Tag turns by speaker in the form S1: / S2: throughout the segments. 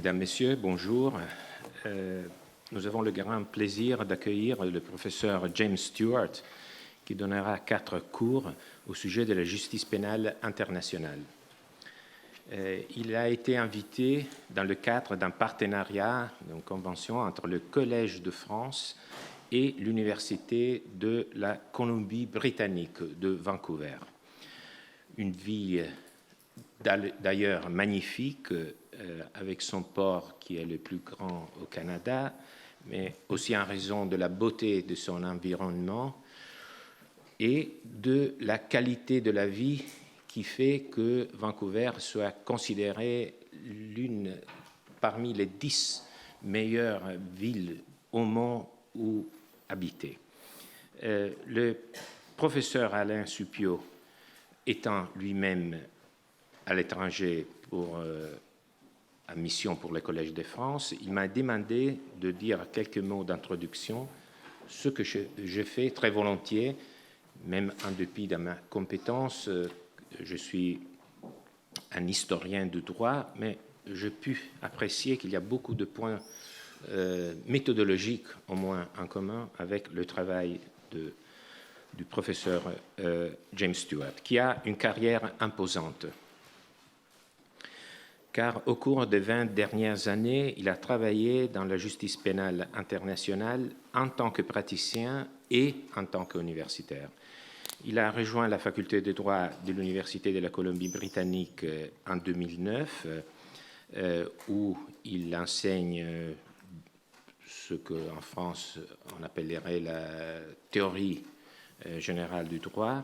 S1: Mesdames, Messieurs, bonjour. Nous avons le grand plaisir d'accueillir le professeur James Stewart, qui donnera 4 cours au sujet de la justice pénale internationale. Il a été invité dans le cadre d'un partenariat, d'une convention entre le Collège de France et l'Université de la Colombie-Britannique de Vancouver. Une ville d'ailleurs magnifique, avec son port qui est le plus grand au Canada, mais aussi en raison de la beauté de son environnement et de la qualité de la vie qui fait que Vancouver soit considérée l'une parmi les 10 meilleures villes au monde où habiter. Le professeur Alain Supiot, étant lui-même à l'étranger pour à mission pour le Collège de France, il m'a demandé de dire quelques mots d'introduction, ce que je fais très volontiers, même en dépit de ma compétence. Je suis un historien du droit, mais j'ai pu apprécier qu'il y a beaucoup de points méthodologiques, au moins en commun, avec le travail du professeur James Stewart, qui a une carrière imposante. Car au cours des 20 dernières années, il a travaillé dans la justice pénale internationale en tant que praticien et en tant qu'universitaire. Il a rejoint la faculté de droit de l'Université de la Colombie-Britannique en 2009, où il enseigne ce qu'en France on appellerait la théorie générale du droit,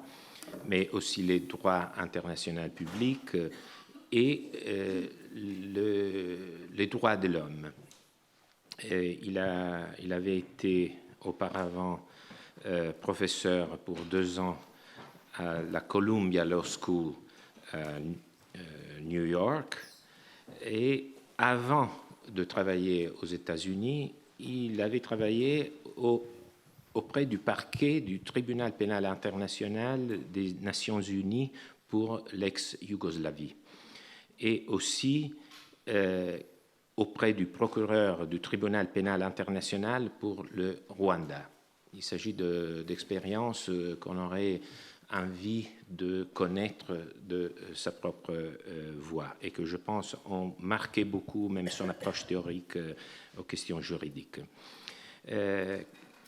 S1: mais aussi les droits internationaux publics et les droits de l'homme. Il avait été auparavant professeur pour 2 ans à la Columbia Law School à New York, et avant de travailler aux États-Unis, il avait travaillé auprès du parquet du Tribunal pénal international des Nations unies pour l'ex-Yougoslavie, et aussi auprès du procureur du Tribunal pénal international pour le Rwanda. Il s'agit d'expériences qu'on aurait envie de connaître de sa propre voix et que je pense ont marqué beaucoup même son approche théorique aux questions juridiques.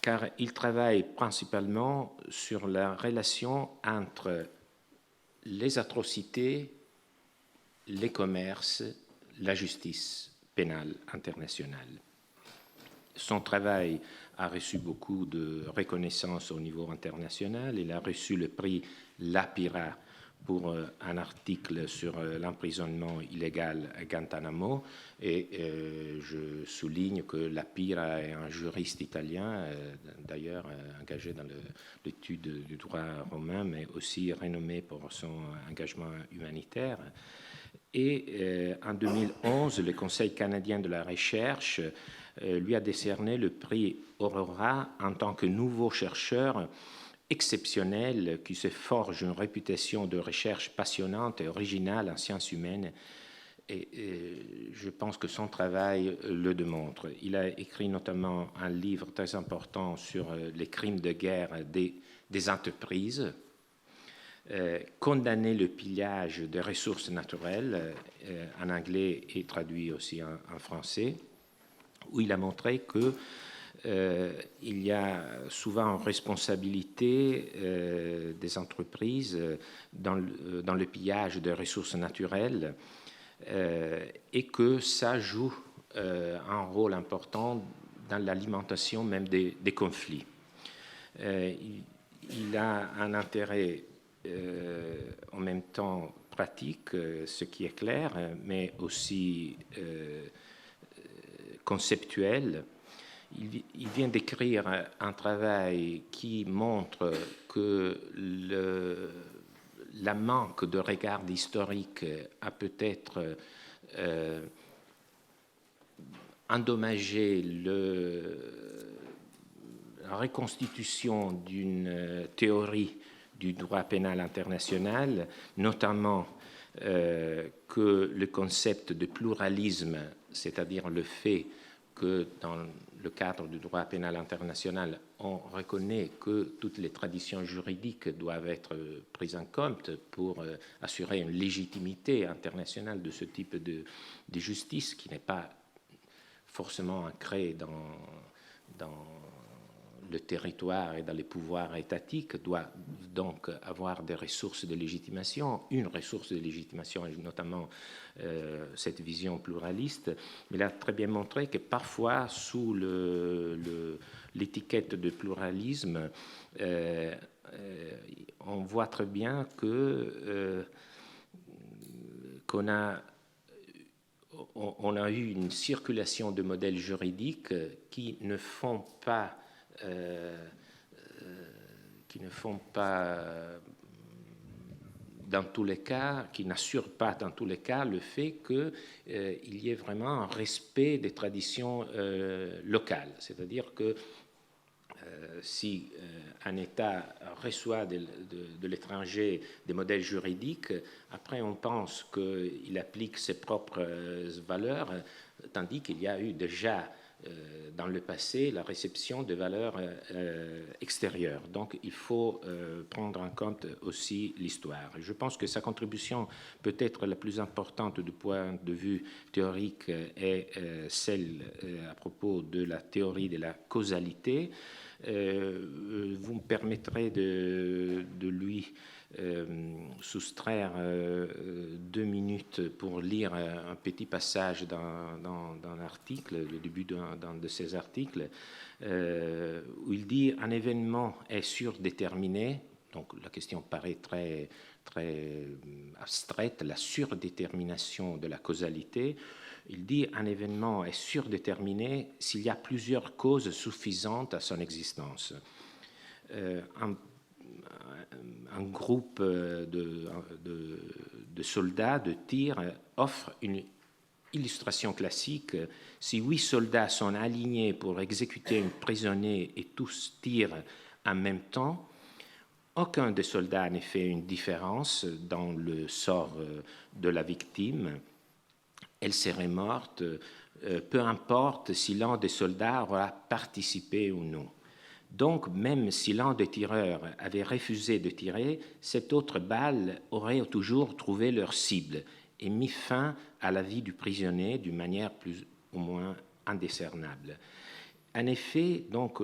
S1: Car il travaille principalement sur la relation entre les atrocités, les commerces, la justice pénale internationale. Son travail a reçu beaucoup de reconnaissance au niveau international. Il a reçu le prix Lapira pour un article sur l'emprisonnement illégal à Guantanamo. Et je souligne que Lapira est un juriste italien, d'ailleurs engagé dans l'étude du droit romain, mais aussi renommé pour son engagement humanitaire. Et en 2011, le Conseil canadien de la recherche lui a décerné le prix Aurora en tant que nouveau chercheur exceptionnel qui se forge une réputation de recherche passionnante et originale en sciences humaines. Et je pense que son travail le démontre. Il a écrit notamment un livre très important sur les crimes de guerre des entreprises, condamner le pillage des ressources naturelles, en anglais et traduit aussi en français, où il a montré que il y a souvent une responsabilité des entreprises dans le pillage des ressources naturelles et que ça joue un rôle important dans l'alimentation même des conflits. Il a un intérêt en même temps pratique, ce qui est clair, mais aussi conceptuel. Il vient d'écrire un travail qui montre que la manque de regard historique a peut-être endommagé la reconstitution d'une théorie du droit pénal international, notamment que le concept de pluralisme c'est-à-dire le fait que dans le cadre du droit pénal international, on reconnaît que toutes les traditions juridiques doivent être prises en compte pour assurer une légitimité internationale de ce type de justice qui n'est pas forcément ancrée dans le territoire et dans les pouvoirs étatiques, doit donc avoir des ressources de légitimation, une ressource de légitimation, et notamment cette vision pluraliste. Mais il a très bien montré que parfois, sous l'étiquette de pluralisme, on voit très bien qu'on a eu une circulation de modèles juridiques qui ne font pas dans tous les cas, qui n'assurent pas dans tous les cas le fait qu'il y ait vraiment un respect des traditions locales. C'est-à-dire que si un État reçoit de l'étranger des modèles juridiques, après on pense qu'il applique ses propres valeurs, tandis qu'il y a eu déjà dans le passé la réception de valeurs extérieures. Donc il faut prendre en compte aussi l'histoire. Je pense que sa contribution peut-être la plus importante du point de vue théorique est celle à propos de la théorie de la causalité. Vous me permettrez de lui soustraire 2 minutes pour lire un petit passage dans l'article, le début d'un de ses articles, où il dit « Un événement est surdéterminé ». Donc la question paraît très, très abstraite, la surdétermination de la causalité. Il dit « Un événement est surdéterminé s'il y a plusieurs causes suffisantes à son existence ». Un groupe de soldats de tir offre une illustration classique. Si 8 soldats sont alignés pour exécuter un prisonnier et tous tirent en même temps, aucun des soldats n'a fait une différence dans le sort de la victime. Elle serait morte, peu importe si l'un des soldats aura participé ou non. Donc, même si l'un des tireurs avait refusé de tirer, cette autre balle aurait toujours trouvé leur cible et mis fin à la vie du prisonnier d'une manière plus ou moins indiscernable. En effet, donc,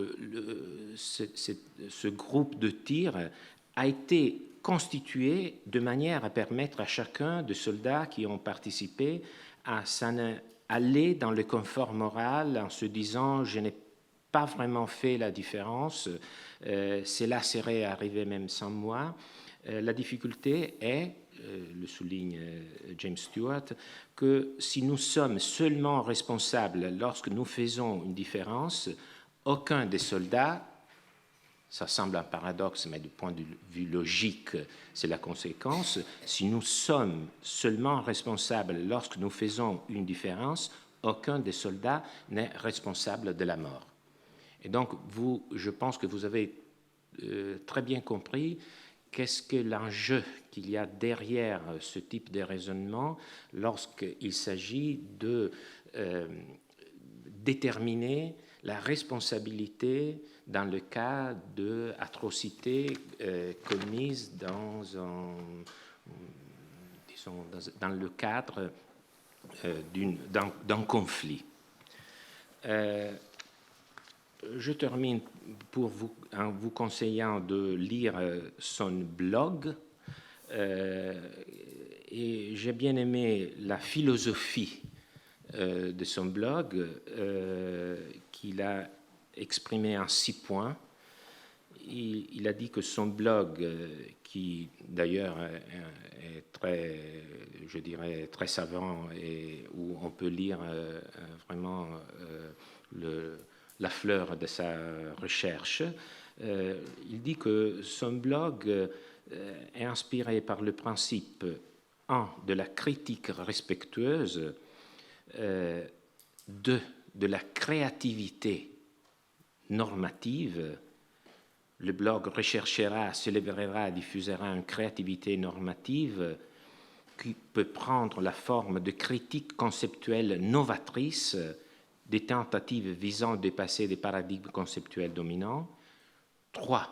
S1: ce groupe de tir a été constitué de manière à permettre à chacun des soldats qui ont participé à s'en aller dans le confort moral en se disant « je n'ai pas vraiment fait la différence, cela serait arrivé même sans moi ». La difficulté est, le souligne James Stewart, que si nous sommes seulement responsables lorsque nous faisons une différence, aucun des soldats, ça semble un paradoxe, mais du point de vue logique, c'est la conséquence, si nous sommes seulement responsables lorsque nous faisons une différence, aucun des soldats n'est responsable de la mort. Et donc, je pense que vous avez très bien compris qu'est-ce que l'enjeu qu'il y a derrière ce type de raisonnement lorsqu'il s'agit de déterminer la responsabilité dans le cas d'atrocités commises dans le cadre d'un conflit. Je termine en vous conseillant de lire son blog. Et j'ai bien aimé la philosophie de son blog qu'il a exprimé en 6 points. Il a dit que son blog, qui d'ailleurs est très, je dirais, très savant et où on peut lire vraiment la fleur de sa recherche, il dit que son blog est inspiré par le principe 1 de la critique respectueuse, 2 de la créativité normative. Le blog recherchera, célébrera, diffusera une créativité normative qui peut prendre la forme de critiques conceptuelles novatrices, des tentatives visant à dépasser des paradigmes conceptuels dominants. 3.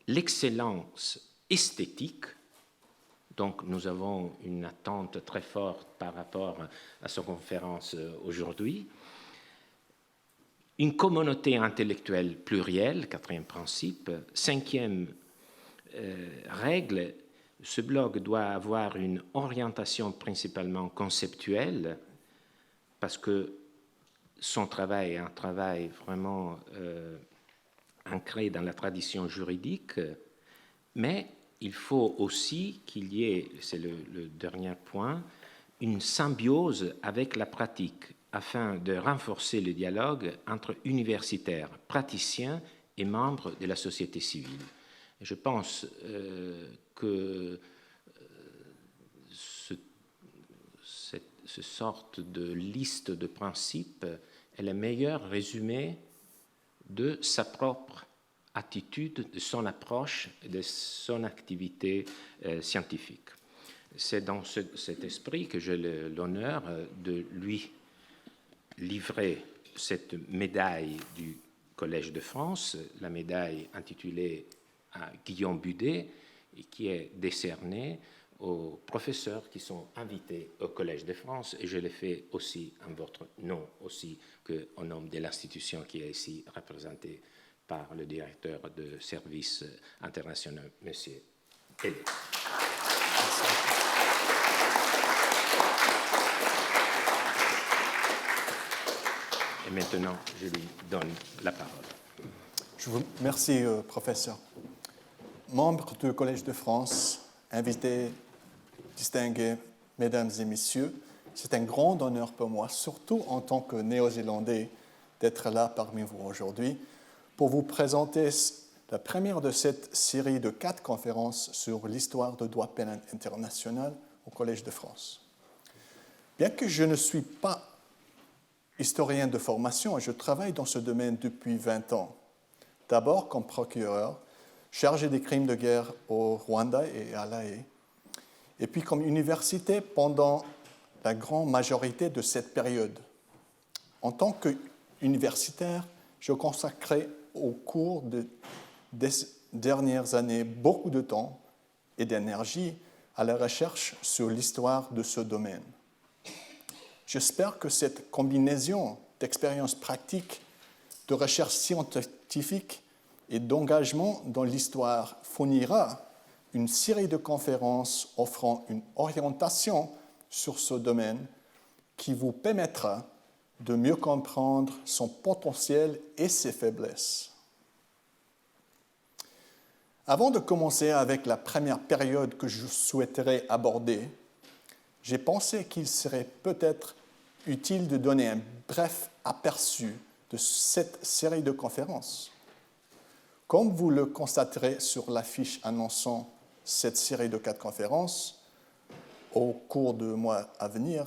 S1: L'excellence esthétique. Donc, nous avons une attente très forte par rapport à sa conférence aujourd'hui. Une communauté intellectuelle plurielle, 4e principe. 5e règle, ce blog doit avoir une orientation principalement conceptuelle, parce que son travail est un travail vraiment ancré dans la tradition juridique, mais il faut aussi qu'il y ait, c'est le dernier point, une symbiose avec la pratique afin de renforcer le dialogue entre universitaires, praticiens et membres de la société civile. Et je pense que cette sorte de liste de principes est le meilleur résumé de sa propre attitude, de son approche, de son activité scientifique. C'est dans cet esprit que j'ai l'honneur de lui livrer cette médaille du Collège de France, la médaille intitulée à Guillaume Budet, et qui est décernée aux professeurs qui sont invités au Collège de France, et je le fais aussi en votre nom, aussi qu'au nom de l'institution qui est ici représentée par le directeur de services internationaux, M. Hellé. Et maintenant, je lui donne la parole.
S2: Je vous remercie, professeur. Membres du Collège de France, invités, distingués, mesdames et messieurs, c'est un grand honneur pour moi, surtout en tant que néo-zélandais, d'être là parmi vous aujourd'hui pour vous présenter la première de cette série de 4 conférences sur l'histoire du droit pénal international au Collège de France. Bien que je ne suis pas historien de formation, je travaille dans ce domaine depuis 20 ans. D'abord comme procureur, chargé des crimes de guerre au Rwanda et à La Haye, et puis comme université pendant la grande majorité de cette période. En tant qu'universitaire, je consacrais au cours des dernières années beaucoup de temps et d'énergie à la recherche sur l'histoire de ce domaine. J'espère que cette combinaison d'expériences pratiques, de recherche scientifique et d'engagement dans l'histoire fournira une série de conférences offrant une orientation sur ce domaine qui vous permettra de mieux comprendre son potentiel et ses faiblesses. Avant de commencer avec la première période que je souhaiterais aborder, j'ai pensé qu'il serait peut-être utile de donner un bref aperçu de cette série de conférences. Comme vous le constaterez sur l'affiche annonçant cette série de 4 conférences, au cours du mois à venir,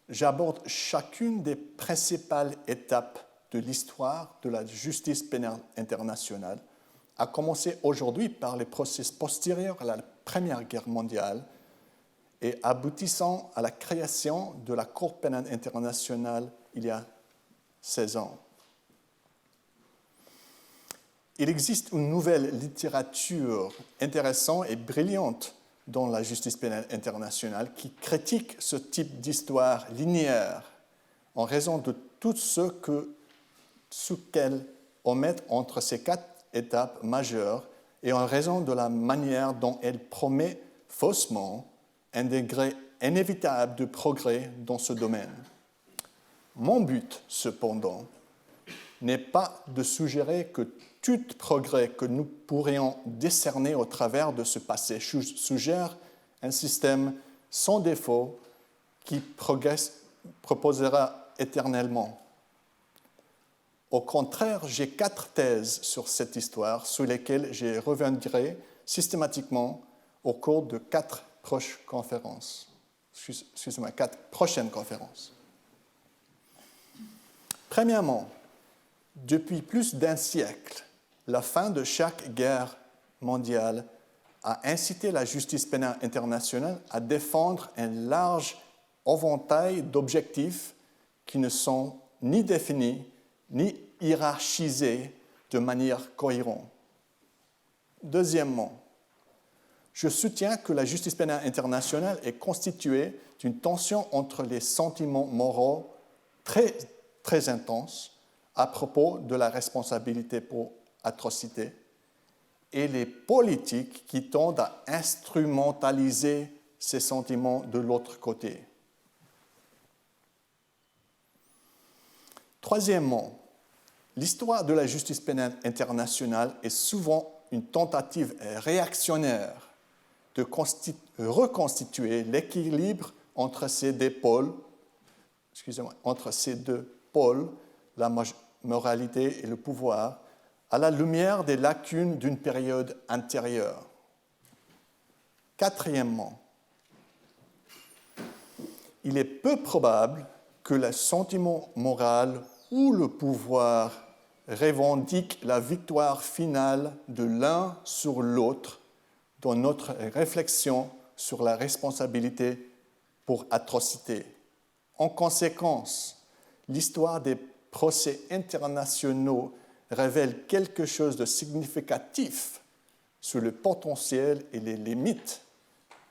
S2: j'aborde chacune des principales étapes de l'histoire de la justice pénale internationale, à commencer aujourd'hui par les procès postérieurs à la Première Guerre mondiale et aboutissant à la création de la Cour pénale internationale il y a 16 ans. Il existe une nouvelle littérature intéressante et brillante dans la justice pénale internationale qui critique ce type d'histoire linéaire en raison de tout ce qu'elle omet entre ces 4 étapes majeures et en raison de la manière dont elle promet faussement un degré inévitable de progrès dans ce domaine. Mon but, cependant, n'est pas de suggérer que tout progrès que nous pourrions décerner au travers de ce passé suggère un système sans défaut qui proposera éternellement. Au contraire, j'ai 4 thèses sur cette histoire sur lesquelles je reviendrai systématiquement au cours de 4 prochaines conférences. Premièrement, depuis plus d'un siècle, la fin de chaque guerre mondiale a incité la justice pénale internationale à défendre un large éventail d'objectifs qui ne sont ni définis ni hiérarchisés de manière cohérente. Deuxièmement, je soutiens que la justice pénale internationale est constituée d'une tension entre les sentiments moraux très intenses à propos de la responsabilité pour atrocité et les politiques qui tendent à instrumentaliser ces sentiments de l'autre côté. Troisièmement, l'histoire de la justice pénale internationale est souvent une tentative réactionnaire de reconstituer l'équilibre entre ces deux pôles, la moralité et le pouvoir, à la lumière des lacunes d'une période antérieure. Quatrièmement, il est peu probable que le sentiment moral ou le pouvoir revendique la victoire finale de l'un sur l'autre dans notre réflexion sur la responsabilité pour atrocité. En conséquence, l'histoire des procès internationaux révèle quelque chose de significatif sur le potentiel et les limites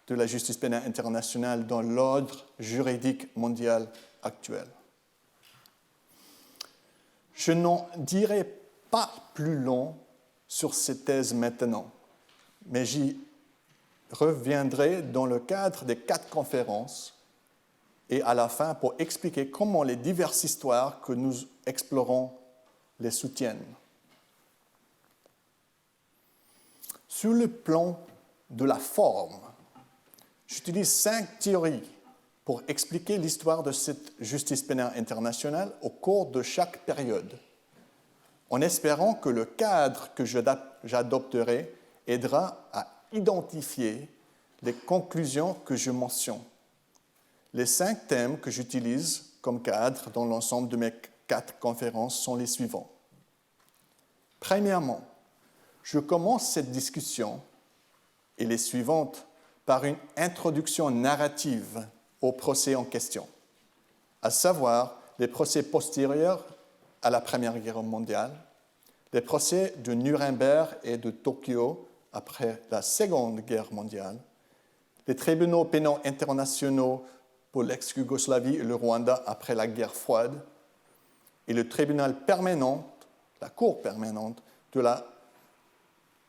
S2: de la justice pénale internationale dans l'ordre juridique mondial actuel. Je n'en dirai pas plus long sur ces thèses maintenant, mais j'y reviendrai dans le cadre des 4 conférences et à la fin pour expliquer comment les diverses histoires que nous explorons les soutiennent. Sur le plan de la forme, j'utilise 5 théories pour expliquer l'histoire de cette justice pénale internationale au cours de chaque période, en espérant que le cadre que j'adopterai aidera à identifier les conclusions que je mentionne. Les 5 thèmes que j'utilise comme cadre dans l'ensemble de mes 4 conférences sont les suivants. Premièrement, je commence cette discussion et les suivantes par une introduction narrative au procès en question, à savoir les procès postérieurs à la Première Guerre mondiale, les procès de Nuremberg et de Tokyo après la Seconde Guerre mondiale, les tribunaux pénaux internationaux pour l'ex-Yougoslavie et le Rwanda après la guerre froide, et le tribunal permanent, la Cour permanente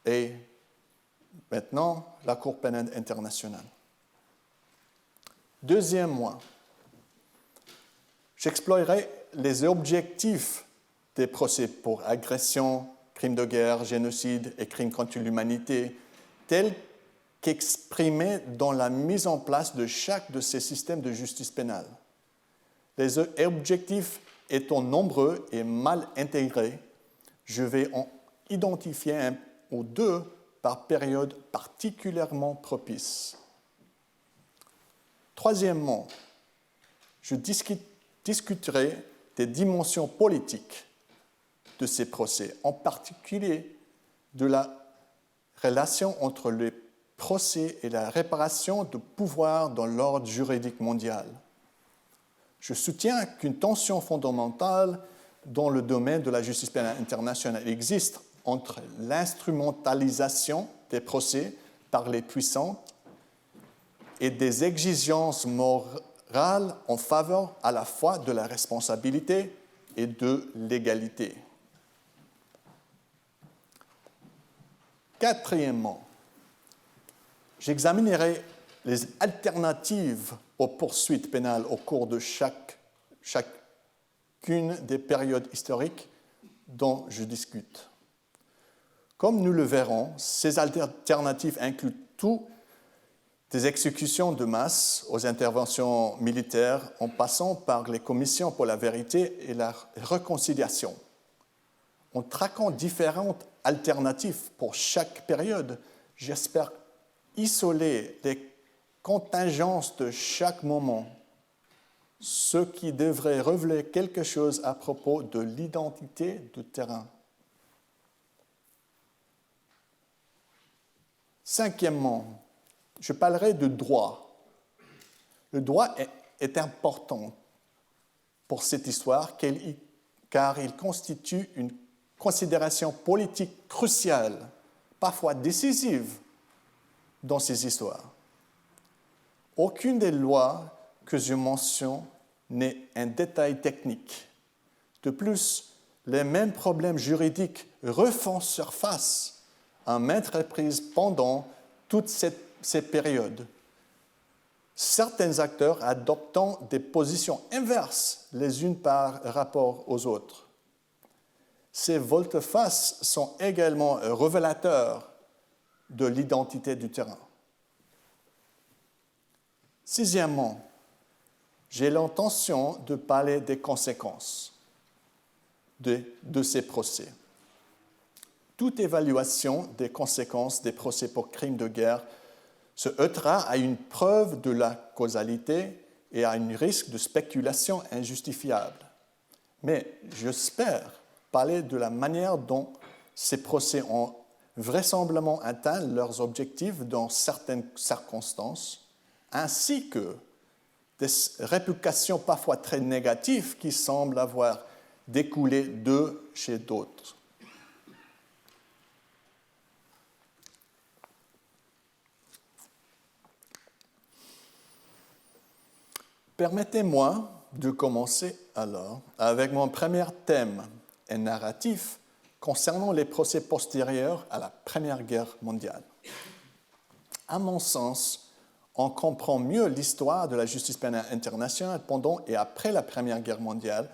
S2: et maintenant la Cour pénale internationale. Deuxièmement, j'explorerai les objectifs des procès pour agression, crimes de guerre, génocide et crimes contre l'humanité, tels qu'exprimés dans la mise en place de chaque de ces systèmes de justice pénale. Les objectifs étant nombreux et mal intégrés, je vais en identifier 1 ou 2 par période particulièrement propice. Troisièmement, je discuterai des dimensions politiques de ces procès, en particulier de la relation entre les procès et la réparation de pouvoir dans l'ordre juridique mondial. Je soutiens qu'une tension fondamentale dans le domaine de la justice pénale internationale existe entre l'instrumentalisation des procès par les puissants et des exigences morales en faveur à la fois de la responsabilité et de l'égalité. Quatrièmement, j'examinerai les alternatives aux poursuites pénales au cours de chacune des périodes historiques dont je discute. Comme nous le verrons, ces alternatives incluent tout des exécutions de masse aux interventions militaires en passant par les commissions pour la vérité et la réconciliation. En traquant différentes alternatives pour chaque période, j'espère isoler les contingences de chaque moment, ce qui devrait révéler quelque chose à propos de l'identité du terrain. Cinquièmement, je parlerai de droit. Le droit est important pour cette histoire car il constitue une considération politique cruciale, parfois décisive, dans ces histoires. Aucune des lois que je mentionne n'est un détail technique. De plus, les mêmes problèmes juridiques refont surface à maintes reprises pendant toute ces périodes. Certains acteurs adoptant des positions inverses les unes par rapport aux autres. Ces volte-face sont également révélateurs de l'identité du terrain. Sixièmement, j'ai l'intention de parler des conséquences de ces procès. Toute évaluation des conséquences des procès pour crimes de guerre se heurtera à une preuve de la causalité et à un risque de spéculation injustifiable. Mais j'espère parler de la manière dont ces procès ont vraisemblablement atteint leurs objectifs dans certaines circonstances, ainsi que des répercussions parfois très négatives qui semblent avoir découlé d'eux chez d'autres. Permettez-moi de commencer alors avec mon premier thème, un narratif concernant les procès postérieurs à la Première Guerre mondiale. À mon sens, on comprend mieux l'histoire de la justice pénale internationale pendant et après la Première Guerre mondiale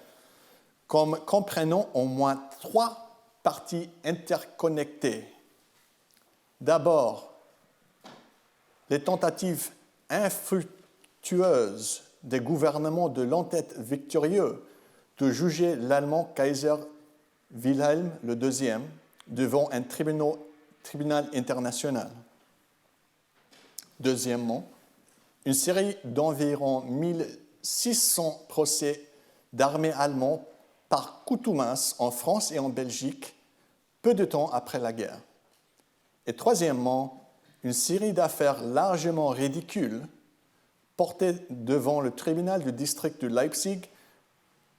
S2: comme comprenant au moins 3 parties interconnectées. D'abord, les tentatives infructueuses des gouvernements de l'entête victorieux de juger l'Allemand Kaiser Wilhelm II devant un tribunal international. Deuxièmement, une série d'environ 1600 procès d'armées allemands par contumace en France et en Belgique, peu de temps après la guerre. Et troisièmement, une série d'affaires largement ridicules portées devant le tribunal du district de Leipzig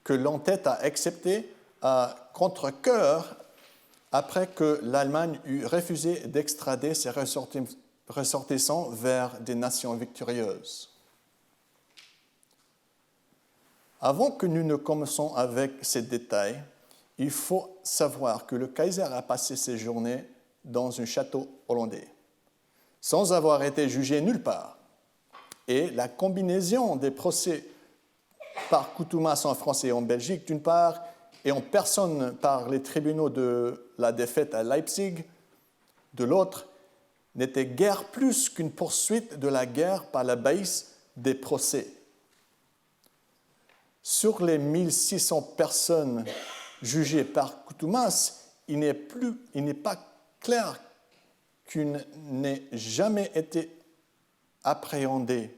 S2: que l'entête a accepté à contre-cœur après que l'Allemagne eut refusé d'extrader ses ressortissants vers des nations victorieuses. Avant que nous ne commencions avec ces détails, il faut savoir que le Kaiser a passé ses journées dans un château hollandais, sans avoir été jugé nulle part. Et la combinaison des procès par contumace en France et en Belgique, d'une part, et en personne par les tribunaux de la défaite à Leipzig, de l'autre, n'était guère plus qu'une poursuite de la guerre par la base des procès. Sur les 1600 personnes jugées par contumace, il n'est pas clair qu'une n'ait jamais été appréhendée.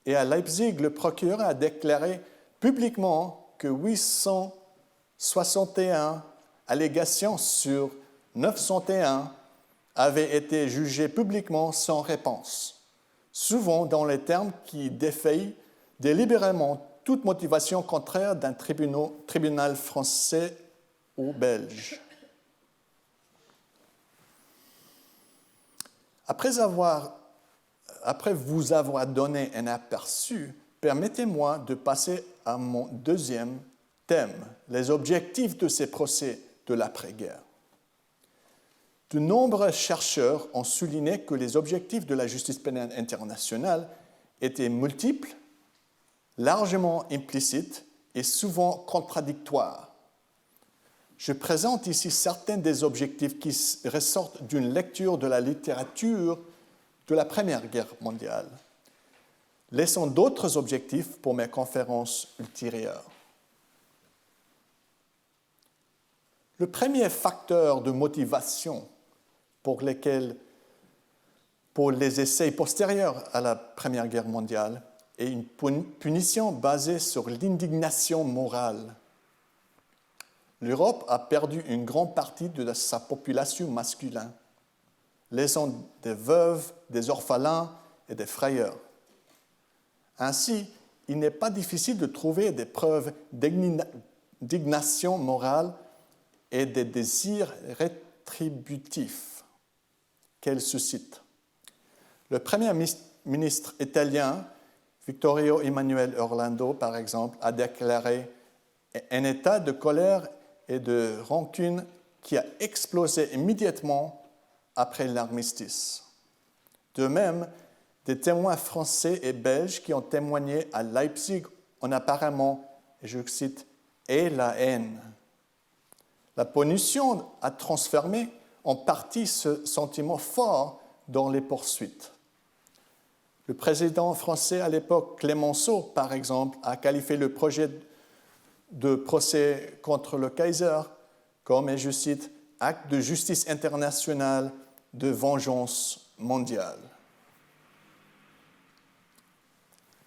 S2: Et à Leipzig, le procureur a déclaré publiquement que 861 allégations sur 901 avaient été jugées publiquement sans réponse, souvent dans les termes qui défient délibérément toute motivation contraire d'un tribunal français ou belge. Après vous avoir donné un aperçu, permettez-moi de passer à mon deuxième thème, les objectifs de ces procès de l'après-guerre. De nombreux chercheurs ont souligné que les objectifs de la justice pénale internationale étaient multiples, largement implicites et souvent contradictoires. Je présente ici certains des objectifs qui ressortent d'une lecture de la littérature de la Première Guerre mondiale, laissant d'autres objectifs pour mes conférences ultérieures. Le premier facteur de motivation pour les essais postérieurs à la Première Guerre mondiale est une punition basée sur l'indignation morale. L'Europe a perdu une grande partie de sa population masculine. laissant des veuves, des orphelins et des frayeurs. Ainsi, il n'est pas difficile de trouver des preuves d'indignation morale et des désirs rétributifs qu'elle suscite. Le premier ministre italien, Vittorio Emanuele Orlando, par exemple, a déclaré un état de colère et de rancune qui a explosé immédiatement après l'armistice. De même, des témoins français et belges qui ont témoigné à Leipzig ont apparemment, et je cite, « et la haine ». La punition a transformé en partie ce sentiment fort dans les poursuites. Le président français à l'époque, Clemenceau, par exemple, a qualifié le projet de procès contre le Kaiser comme, et je cite, « acte de justice internationale de vengeance mondiale ».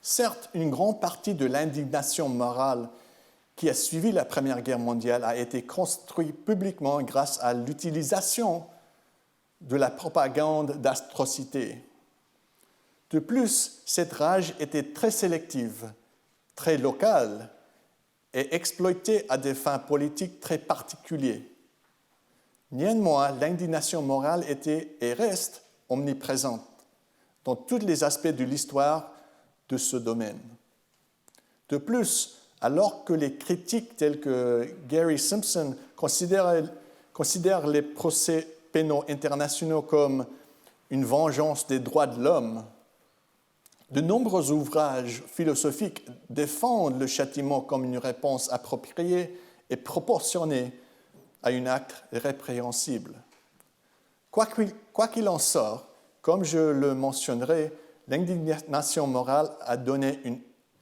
S2: Certes, une grande partie de l'indignation morale qui a suivi la Première Guerre mondiale a été construite publiquement grâce à l'utilisation de la propagande d'atrocité. De plus, cette rage était très sélective, très locale et exploitée à des fins politiques très particulières. Néanmoins, l'indignation morale était et reste omniprésente dans tous les aspects de l'histoire de ce domaine. De plus, alors que les critiques tels que Gary Simpson considèrent les procès pénaux internationaux comme une vengeance des droits de l'homme, de nombreux ouvrages philosophiques défendent le châtiment comme une réponse appropriée et proportionnée à un acte répréhensible. Quoi qu'il en soit, comme je le mentionnerai, l'indignation morale a donné une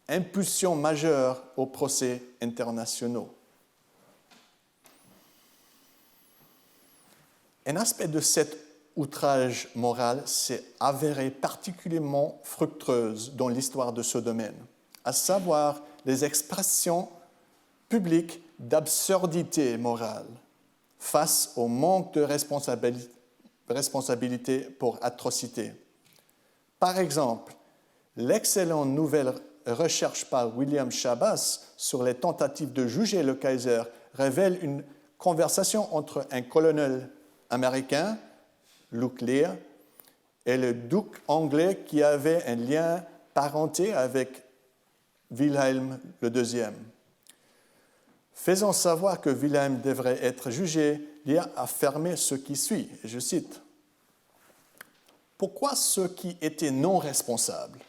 S2: impulsion majeure aux procès internationaux. Un aspect de cet outrage moral s'est avéré particulièrement fructueuse dans l'histoire de ce domaine, à savoir les expressions publiques d'absurdité morale face au manque de responsabilité pour atrocité. Par exemple, l'excellente nouvelle recherche par William Schabas sur les tentatives de juger le Kaiser révèle une conversation entre un colonel américain, Luke Lear, et le duc anglais qui avait un lien parenté avec Wilhelm II. Faisant savoir que Wilhelm devrait être jugé, Lear a affirmé ce qui suit, et je cite, « Pourquoi ceux qui étaient non responsables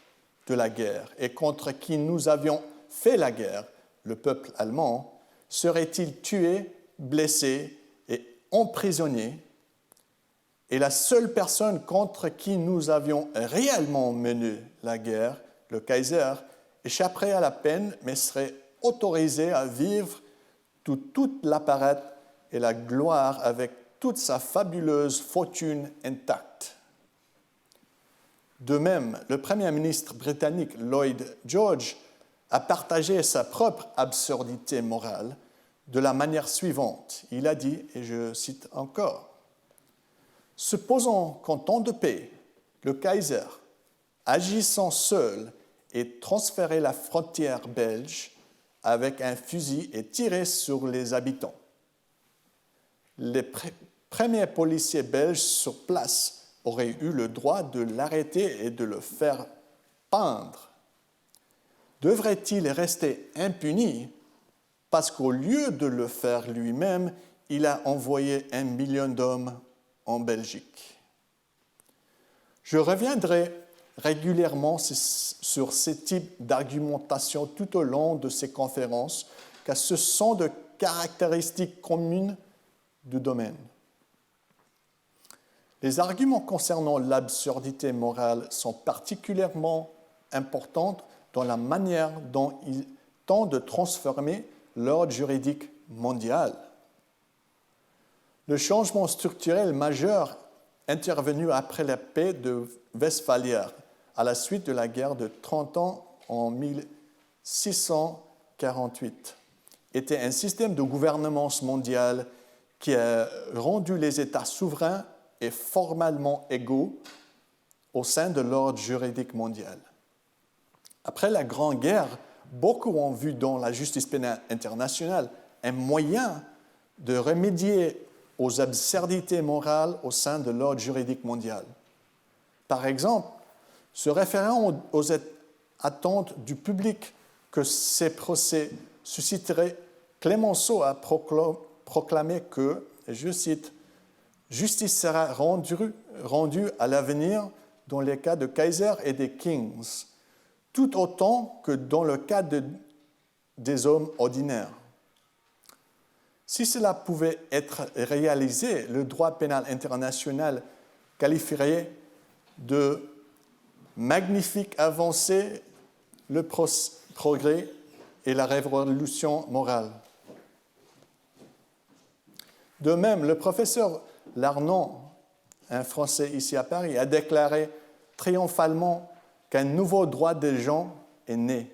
S2: de la guerre et contre qui nous avions fait la guerre, le peuple allemand, seraient-ils tués, blessés et emprisonnés, et la seule personne contre qui nous avions réellement mené la guerre, le Kaiser, échapperait à la peine mais serait autorisé à vivre toute l'appareil et la gloire avec toute sa fabuleuse fortune intacte. » De même, le Premier ministre britannique Lloyd George a partagé sa propre absurdité morale de la manière suivante. Il a dit, et je cite encore, « Supposons qu'en temps de paix, le Kaiser, agissant seul, ait transféré la frontière belge avec un fusil et tiré sur les habitants. Les premiers policiers belges sur place aurait eu le droit de l'arrêter et de le faire pendre. Devrait-il rester impuni parce qu'au lieu de le faire lui-même, il a envoyé 1 million d'hommes en Belgique? Je reviendrai régulièrement sur ce type d'argumentation tout au long de ces conférences, car ce sont de caractéristiques communes du domaine. Les arguments concernant l'absurdité morale sont particulièrement importants dans la manière dont ils tentent de transformer l'ordre juridique mondial. Le changement structurel majeur intervenu après la paix de Westphalie, à la suite de la guerre de 30 ans en 1648, était un système de gouvernance mondiale qui a rendu les États souverains et formellement égaux au sein de l'ordre juridique mondial. Après la Grande Guerre, beaucoup ont vu dans la justice pénale internationale un moyen de remédier aux absurdités morales au sein de l'ordre juridique mondial. Par exemple, se référant aux attentes du public que ces procès susciteraient, Clemenceau a proclamé que, et je cite, « Justice sera rendue à l'avenir dans les cas de Kaiser et des Kings, tout autant que dans le cas des hommes ordinaires. » Si cela pouvait être réalisé, le droit pénal international qualifierait de magnifique avancée le progrès et la révolution morale. De même, le professeur Larnon, un Français ici à Paris, a déclaré triomphalement qu'un nouveau droit des gens est né,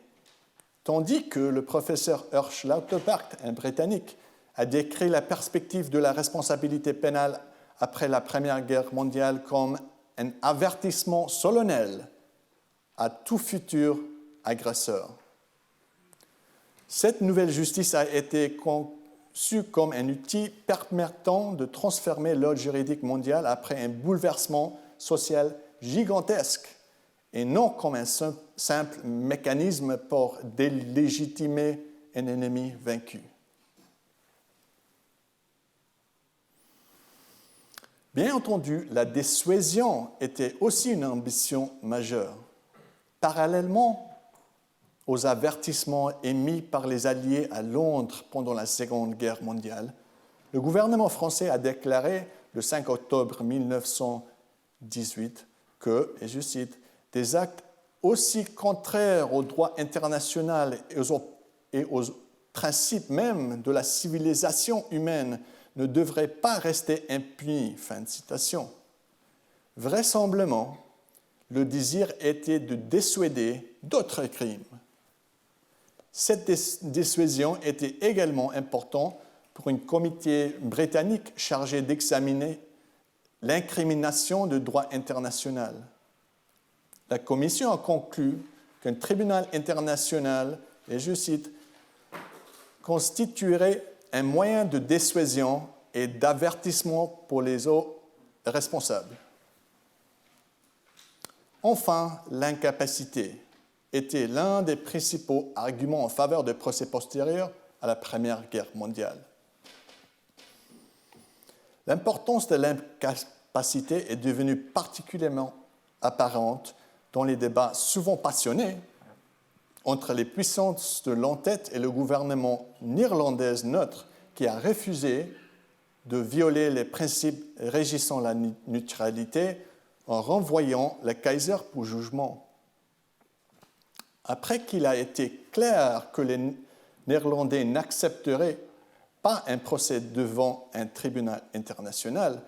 S2: tandis que le professeur Hersch Lauterpacht, un Britannique, a décrit la perspective de la responsabilité pénale après la Première Guerre mondiale comme un avertissement solennel à tout futur agresseur. Cette nouvelle justice a été conçue comme un outil permettant de transformer l'ordre juridique mondial après un bouleversement social gigantesque et non comme un simple mécanisme pour délégitimer un ennemi vaincu. Bien entendu, la dissuasion était aussi une ambition majeure. Parallèlement aux avertissements émis par les Alliés à Londres pendant la Seconde Guerre mondiale, le gouvernement français a déclaré le 5 octobre 1918 que, et je cite, « des actes aussi contraires au droit international et aux principes même de la civilisation humaine ne devrait pas rester impuni. » Fin de citation. Vraisemblablement, le désir était de dissuader d'autres crimes. Cette dissuasion était également importante pour un comité britannique chargé d'examiner l'incrimination de droit international. La commission a conclu qu'un tribunal international, et je cite, constituerait un moyen de dissuasion et d'avertissement pour les autres responsables. Enfin, l'incapacité était l'un des principaux arguments en faveur des procès postérieurs à la Première Guerre mondiale. L'importance de l'incapacité est devenue particulièrement apparente dans les débats souvent passionnés entre les puissances de l'entête et le gouvernement néerlandais neutre qui a refusé de violer les principes régissant la neutralité en renvoyant le Kaiser pour jugement. Après qu'il a été clair que les Néerlandais n'accepteraient pas un procès devant un tribunal international,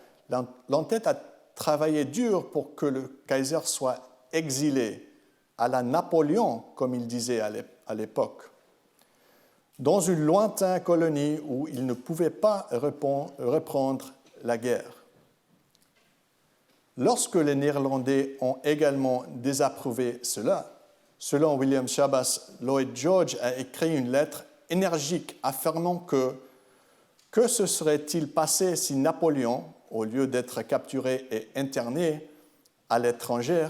S2: l'entête a travaillé dur pour que le Kaiser soit exilé à la Napoléon, comme il disait à l'époque, dans une lointaine colonie où il ne pouvait pas reprendre la guerre. Lorsque les Néerlandais ont également désapprouvé cela, selon William Chabas, Lloyd George a écrit une lettre énergique affirmant que se serait-il passé si Napoléon, au lieu d'être capturé et interné à l'étranger,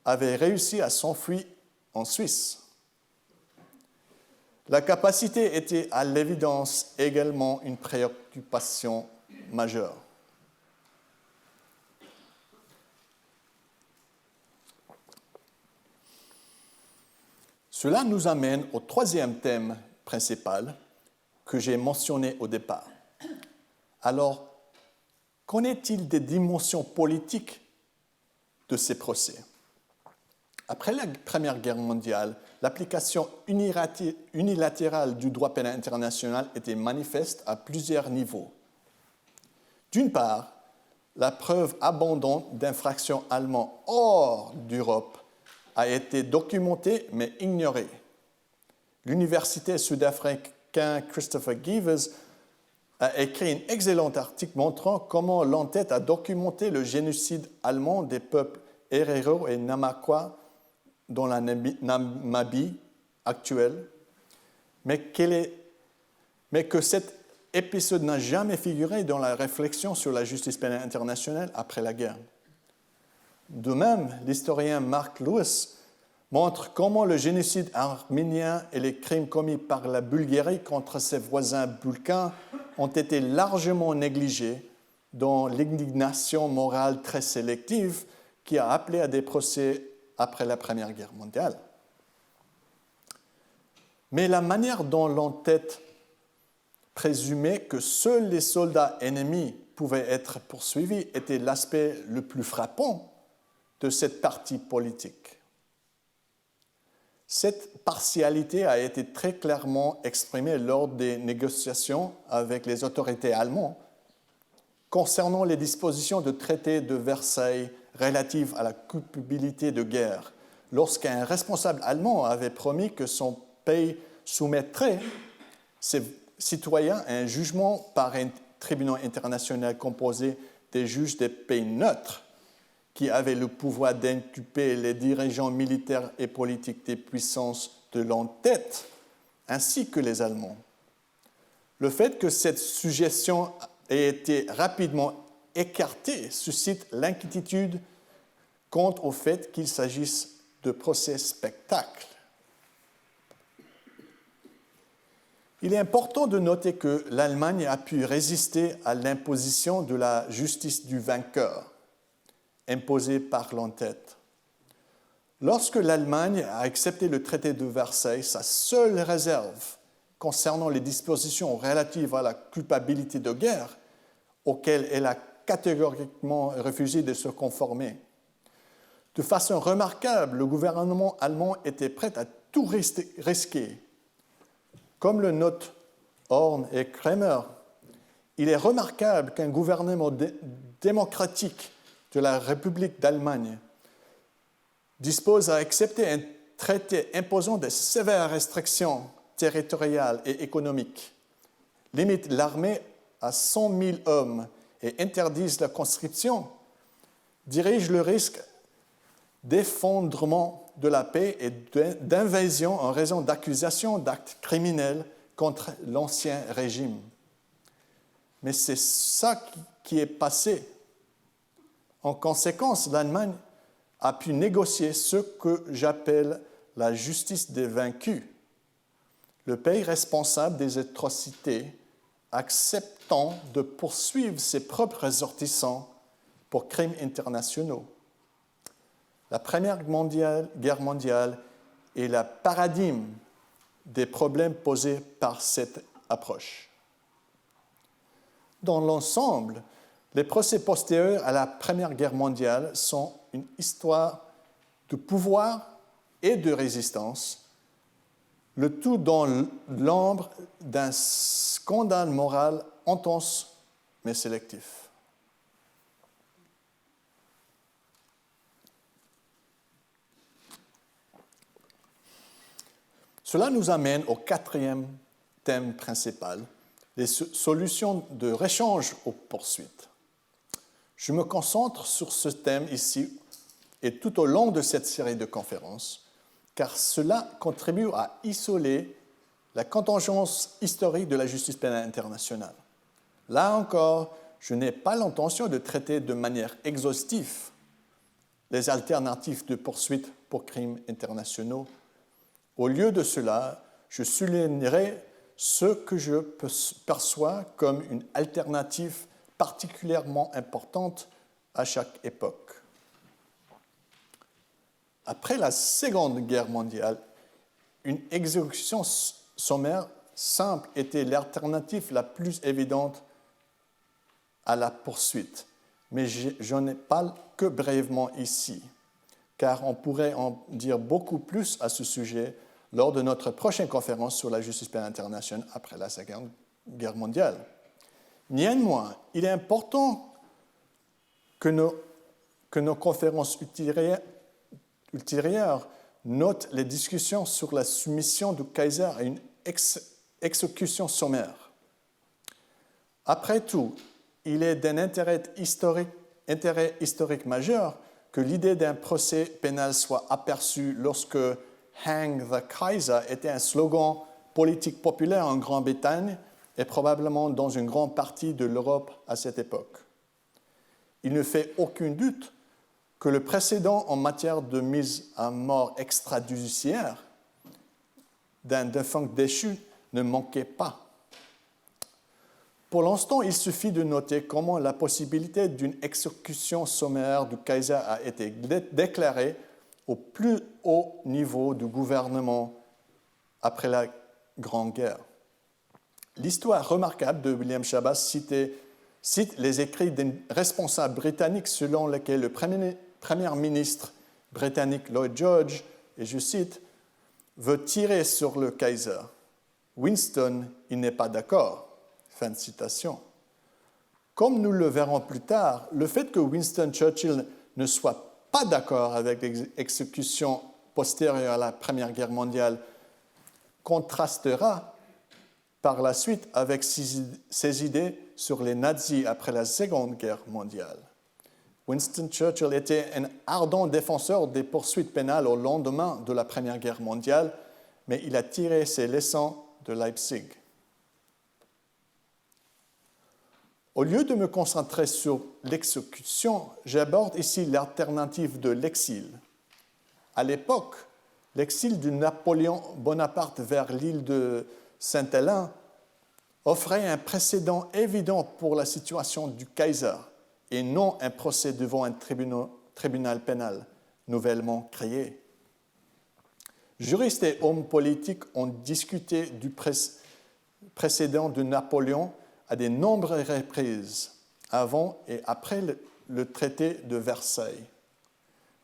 S2: avait réussi à s'enfuir en Suisse. La capacité était à l'évidence également une préoccupation majeure. Cela nous amène au troisième thème principal que j'ai mentionné au départ. Alors, qu'en est-il des dimensions politiques de ces procès ? Après la Première Guerre mondiale, l'application unilatérale du droit pénal international était manifeste à plusieurs niveaux. D'une part, la preuve abondante d'infractions allemandes hors d'Europe a été documentée mais ignorée. L'université sud-africaine Christopher Givers a écrit un excellent article montrant comment l'entête a documenté le génocide allemand des peuples Herero et Namaqua dans la Namibie actuelle, mais que cet épisode n'a jamais figuré dans la réflexion sur la justice pénale internationale après la guerre. De même, l'historien Mark Lewis montre comment le génocide arménien et les crimes commis par la Bulgarie contre ses voisins balkans ont été largement négligés dans l'indignation morale très sélective qui a appelé à des procès après la Première Guerre mondiale. Mais la manière dont l'entête présumait que seuls les soldats ennemis pouvaient être poursuivis était l'aspect le plus frappant de cette partie politique. Cette partialité a été très clairement exprimée lors des négociations avec les autorités allemandes concernant les dispositions du traité de Versailles relatives à la culpabilité de guerre, lorsqu'un responsable allemand avait promis que son pays soumettrait ses citoyens à un jugement par un tribunal international composé des juges des pays neutres qui avaient le pouvoir d'inculper les dirigeants militaires et politiques des puissances de l'entête, ainsi que les Allemands. Le fait que cette suggestion ait été rapidement écartée suscite l'inquiétude quant au fait qu'il s'agisse de procès spectacles. Il est important de noter que l'Allemagne a pu résister à l'imposition de la justice du vainqueur, imposée par l'entête. Lorsque l'Allemagne a accepté le traité de Versailles, sa seule réserve concernant les dispositions relatives à la culpabilité de guerre, auxquelles elle a catégoriquement refusé de se conformer. De façon remarquable, le gouvernement allemand était prêt à tout risquer. Comme le notent Horn et Kremer, il est remarquable qu'un gouvernement démocratique de la République d'Allemagne dispose à accepter un traité imposant de sévères restrictions territoriales et économiques, limite l'armée à 100 000 hommes et interdise la conscription, dirige le risque d'effondrement de la paix et d'invasion en raison d'accusations d'actes criminels contre l'ancien régime. Mais c'est ça qui est passé. En conséquence, l'Allemagne a pu négocier ce que j'appelle la justice des vaincus, le pays responsable des atrocités acceptant de poursuivre ses propres ressortissants pour crimes internationaux. La Première Guerre mondiale est le paradigme des problèmes posés par cette approche. Dans l'ensemble, les procès postérieurs à la Première Guerre mondiale sont une histoire de pouvoir et de résistance, le tout dans l'ombre d'un scandale moral intense mais sélectif. Cela nous amène au quatrième thème principal, les solutions de réchange aux poursuites. Je me concentre sur ce thème ici et tout au long de cette série de conférences, car cela contribue à isoler la contingence historique de la justice pénale internationale. Là encore, je n'ai pas l'intention de traiter de manière exhaustive les alternatives de poursuite pour crimes internationaux. Au lieu de cela, je soulignerai ce que je perçois comme une alternative particulièrement importante à chaque époque. Après la Seconde Guerre mondiale, une exécution sommaire simple était l'alternative la plus évidente à la poursuite, mais je n'en parle que brièvement ici, car on pourrait en dire beaucoup plus à ce sujet lors de notre prochaine conférence sur la justice pénale internationale après la Seconde Guerre mondiale. Néanmoins, il est important que nos conférences ultérieures notent les discussions sur la soumission du Kaiser à une exécution sommaire. Après tout, il est d'un intérêt historique majeur que l'idée d'un procès pénal soit aperçue lorsque « Hang the Kaiser » était un slogan politique populaire en Grande-Bretagne et probablement dans une grande partie de l'Europe à cette époque. Il ne fait aucun doute que le précédent en matière de mise à mort extrajudiciaire d'un défunt déchu ne manquait pas. Pour l'instant, il suffit de noter comment la possibilité d'une exécution sommaire du Kaiser a été déclarée au plus haut niveau du gouvernement après la Grande Guerre. L'histoire remarquable de William Shabas cite les écrits d'un responsable britannique selon lequel le premier ministre britannique Lloyd George, et je cite, veut tirer sur le Kaiser. Winston, il n'est pas d'accord. Fin de citation. Comme nous le verrons plus tard, le fait que Winston Churchill ne soit pas d'accord avec l'exécution postérieure à la Première Guerre mondiale contrastera par la suite avec ses idées sur les nazis après la Seconde Guerre mondiale. Winston Churchill était un ardent défenseur des poursuites pénales au lendemain de la Première Guerre mondiale, mais il a tiré ses leçons de Leipzig. Au lieu de me concentrer sur l'exécution, j'aborde ici l'alternative de l'exil. À l'époque, l'exil de Napoléon Bonaparte vers l'île de Sainte-Hélène offrait un précédent évident pour la situation du Kaiser et non un procès devant un tribunal pénal nouvellement créé. Juristes et hommes politiques ont discuté du précédent de Napoléon à de nombreuses reprises, avant et après le traité de Versailles.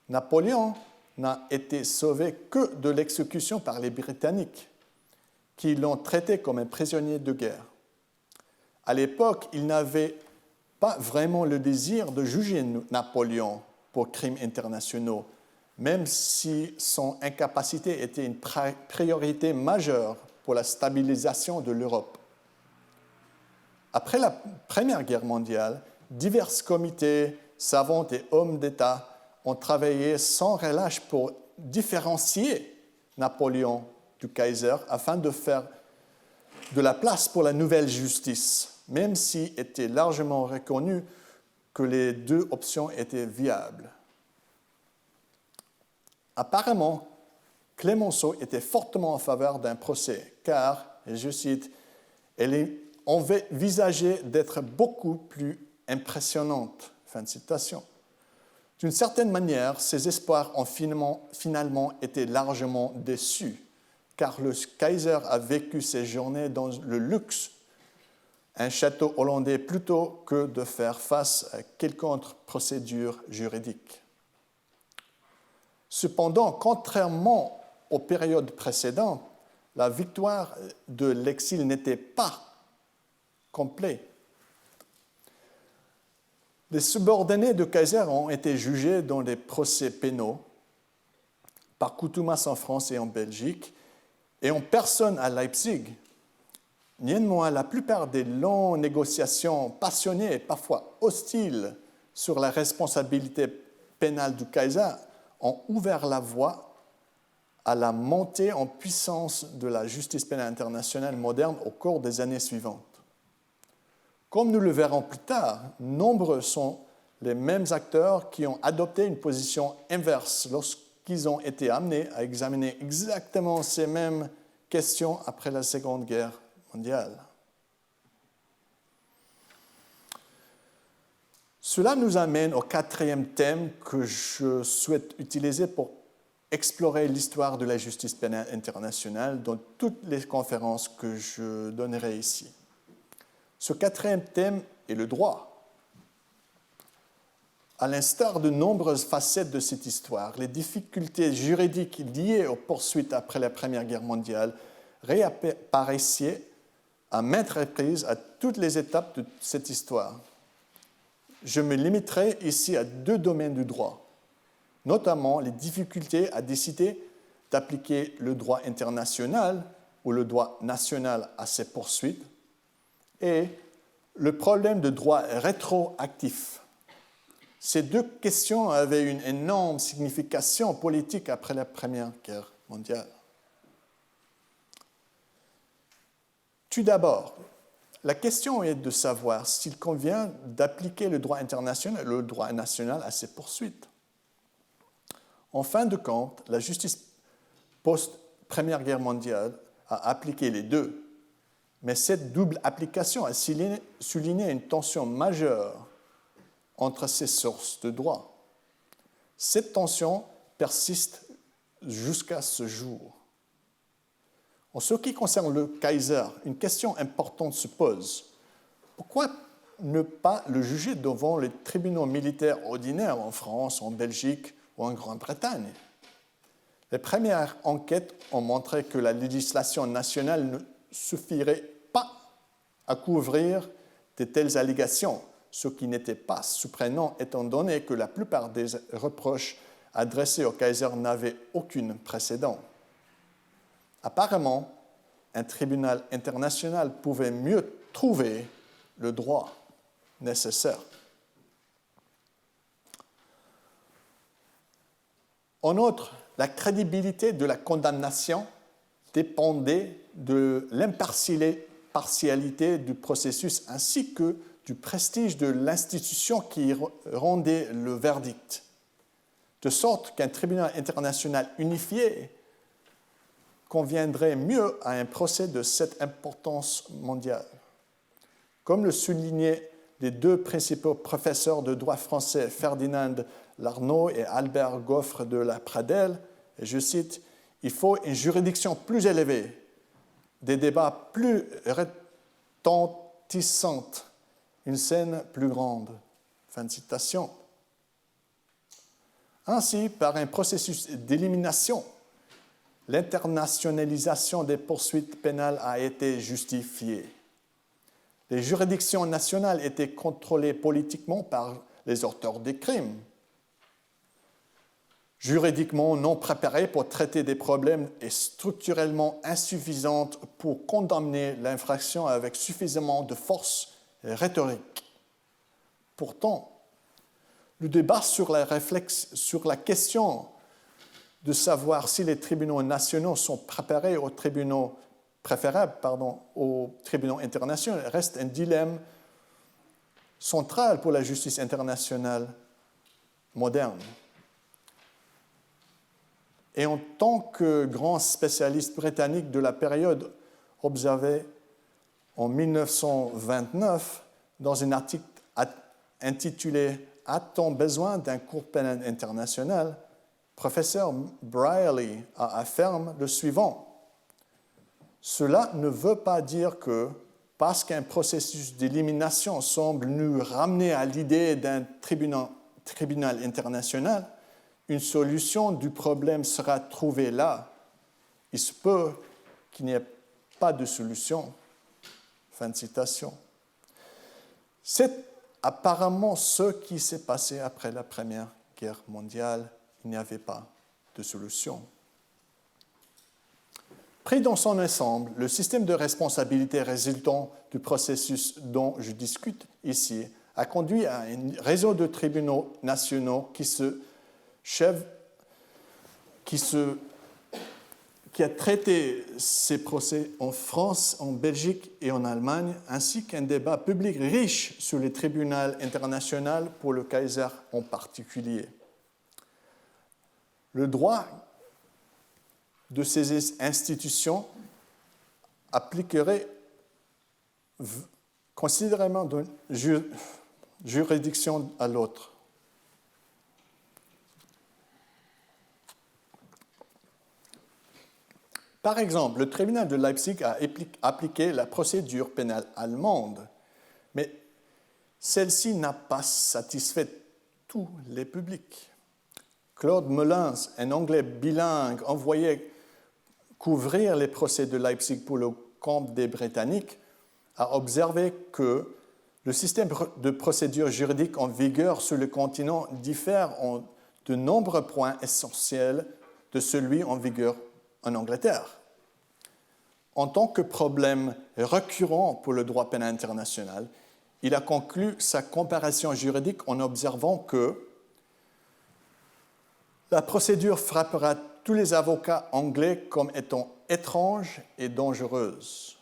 S2: Napoléon n'a été sauvé que de l'exécution par les Britanniques, qui l'ont traité comme un prisonnier de guerre. À l'époque, il n'avait pas vraiment le désir de juger Napoléon pour crimes internationaux, même si son incapacité était une priorité majeure pour la stabilisation de l'Europe. Après la Première Guerre mondiale, divers comités, savants et hommes d'État ont travaillé sans relâche pour différencier Napoléon du Kaiser afin de faire de la place pour la nouvelle justice, même s'il était largement reconnu que les deux options étaient viables. Apparemment, Clemenceau était fortement en faveur d'un procès, car, et je cite, elle envisageait d'être beaucoup plus impressionnante. Fin de citation. D'une certaine manière, ses espoirs ont finalement été largement déçus, car le Kaiser a vécu ses journées dans le luxe, un château hollandais, plutôt que de faire face à quelconque procédure juridique. Cependant, contrairement aux périodes précédentes, la victoire de l'exil n'était pas complète. Les subordonnés de Kaiser ont été jugés dans des procès pénaux par contumace en France et en Belgique et en personne à Leipzig. Néanmoins, la plupart des longues négociations passionnées et parfois hostiles sur la responsabilité pénale du Kaiser ont ouvert la voie à la montée en puissance de la justice pénale internationale moderne au cours des années suivantes. Comme nous le verrons plus tard, nombreux sont les mêmes acteurs qui ont adopté une position inverse lorsqu'ils ont été amenés à examiner exactement ces mêmes questions après la Seconde Guerre mondiale. Cela nous amène au quatrième thème que je souhaite utiliser pour explorer l'histoire de la justice pénale internationale dans toutes les conférences que je donnerai ici. Ce quatrième thème est le droit. À l'instar de nombreuses facettes de cette histoire, les difficultés juridiques liées aux poursuites après la Première Guerre mondiale réapparaissaient à maintes reprises à toutes les étapes de cette histoire. Je me limiterai ici à deux domaines du droit, notamment les difficultés à décider d'appliquer le droit international ou le droit national à ces poursuites et le problème de droit rétroactif. Ces deux questions avaient une énorme signification politique après la Première Guerre mondiale. Tout d'abord, la question est de savoir s'il convient d'appliquer le droit international et le droit national à ces poursuites. En fin de compte, la justice post-Première Guerre mondiale a appliqué les deux, mais cette double application a souligné une tension majeure entre ces sources de droit. Cette tension persiste jusqu'à ce jour. En ce qui concerne le Kaiser, une question importante se pose. Pourquoi ne pas le juger devant les tribunaux militaires ordinaires en France, en Belgique ou en Grande-Bretagne? Les premières enquêtes ont montré que la législation nationale ne suffirait pas à couvrir de telles allégations, ce qui n'était pas surprenant étant donné que la plupart des reproches adressés au Kaiser n'avaient aucun précédent. Apparemment, un tribunal international pouvait mieux trouver le droit nécessaire. En outre, la crédibilité de la condamnation dépendait de l'impartialité du processus ainsi que du prestige de l'institution qui rendait le verdict, de sorte qu'un tribunal international unifié conviendrait mieux à un procès de cette importance mondiale. Comme le soulignaient les deux principaux professeurs de droit français, Ferdinand Larnaud et Albert Goffre de la Pradelle, et je cite, « Il faut une juridiction plus élevée, des débats plus retentissants, une scène plus grande. » Fin de citation. Ainsi, par un processus d'élimination, l'internationalisation des poursuites pénales a été justifiée. Les juridictions nationales étaient contrôlées politiquement par les auteurs des crimes, juridiquement non préparées pour traiter des problèmes et structurellement insuffisantes pour condamner l'infraction avec suffisamment de force et rhétorique. Pourtant, le débat sur la question de savoir si les tribunaux nationaux sont préférables aux tribunaux internationaux reste un dilemme central pour la justice internationale moderne. Et en tant que grand spécialiste britannique de la période observée en 1929, dans un article intitulé « A-t-on besoin d'un cours pénal international ?», professeur Brierley affirme le suivant. Cela ne veut pas dire que, parce qu'un processus d'élimination semble nous ramener à l'idée d'un tribunal international, une solution du problème sera trouvée là. Il se peut qu'il n'y ait pas de solution. Fin de citation. C'est apparemment ce qui s'est passé après la Première Guerre mondiale. Il n'y avait pas de solution. Pris dans son ensemble, le système de responsabilité résultant du processus dont je discute ici a conduit à un réseau de tribunaux nationaux qui a traité ces procès en France, en Belgique et en Allemagne, ainsi qu'un débat public riche sur les tribunaux internationaux pour le Kaiser en particulier. Le droit de ces institutions appliquerait considérablement d'une juridiction à l'autre. Par exemple, le tribunal de Leipzig a appliqué la procédure pénale allemande, mais celle-ci n'a pas satisfait tous les publics. Claude Mullins, un Anglais bilingue envoyé couvrir les procès de Leipzig pour le compte des Britanniques, a observé que le système de procédure juridique en vigueur sur le continent diffère en de nombreux points essentiels de celui en vigueur en Angleterre. En tant que problème récurrent pour le droit pénal international, il a conclu sa comparaison juridique en observant que la procédure frappera tous les avocats anglais comme étant étrange et dangereuse.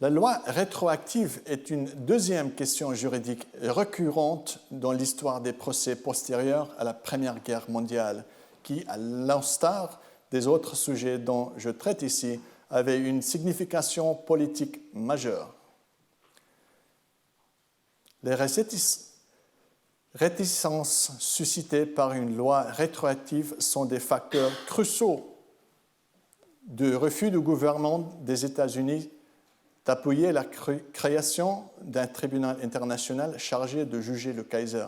S2: La loi rétroactive est une deuxième question juridique récurrente dans l'histoire des procès postérieurs à la Première Guerre mondiale, qui, à l'instar des autres sujets dont je traite ici, avait une signification politique majeure. Les réticences suscitées par une loi rétroactive sont des facteurs cruciaux du refus du gouvernement des États-Unis d'appuyer la création d'un tribunal international chargé de juger le Kaiser.